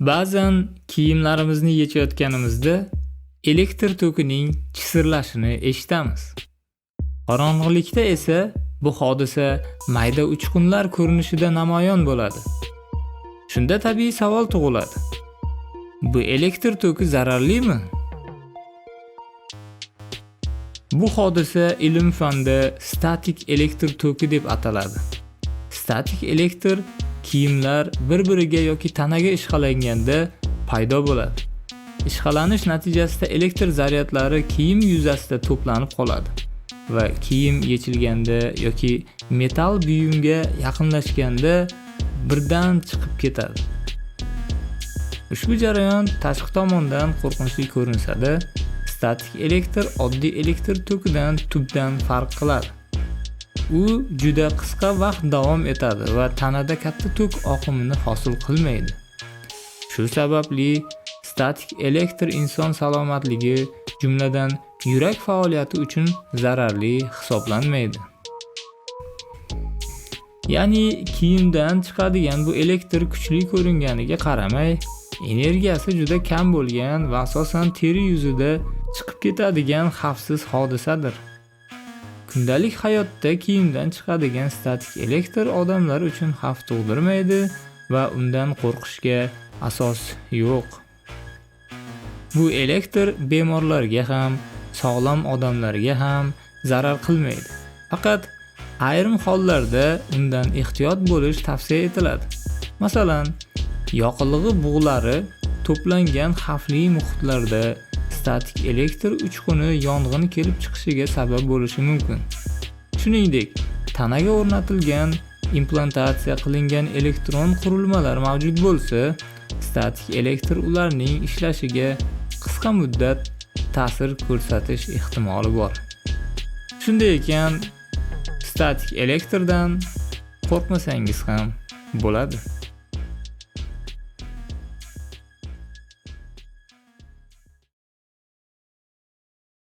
Ba'zan kiyimlarimizni yechayotganimizda elektr tokining chisirlashini eshitamiz. Qorong'ilikda esa bu hodisa mayda uchqunlar ko'rinishida namoyon bo'ladi. Shunda tabiiy savol tug'iladi. Bu elektr toki zararlimi? Bu hodisa ilm fanida statik elektr toki deb ataladi. Statik elektr kiyimlar bir-biriga yoki tanaga ishqalanganda paydo bo'ladi. Ishqalanish natijasida elektr zaryadlari kiyim yuzasida to'planib qoladi va kiyim yechilganda yoki metal buyumga yaqinlashganda birdan chiqib ketadi. Ushbu jarayon tashqi tomondan qo'rqinchli ko'rinsa-da, statik elektr oddiy elektr tokidan tubdan farq qiladi. U juda qisqa vaqt davom etadi va tanada katta tok oqimini hosil qilmaydi. Shu sababli statik elektr inson salomatligi, jumladan yurak faoliyati uchun zararli hisoblanmaydi. Ya'ni kiyimdan chiqadigan bu elektr kuchli ko'ringaniga qaramay, energiyasi juda kam bo'lgan va asosan teri yuzida chiqib ketadigan xavfsiz hodisadir. Kundalik hayotda kiyimdan chiqadigan statik elektr odamlar uchun xavf tug'dirmaydi va undan qo'rqishga asos yo'q. Bu elektr bemorlarga ham, sog'lom odamlarga ham zarar qilmaydi. Faqat ayrim hollarda undan ehtiyot bo'lish tavsiya etiladi. Masalan, yoqilg'i bug'lari to'plangan xavfli muhitlarda statik elektr uchquni yong'in kelib chiqishiga sabab bo'lishi mumkin. Shuningdek, tanaga o'rnatilgan implantatsiya qilingan elektron qurilmalar mavjud bo'lsa, statik elektr ularning ishlashiga qisqa muddat ta'sir ko'rsatish ehtimoli bor. Shunday ekan, statik elektrdan qo'rqmasangiz ham bo'ladi.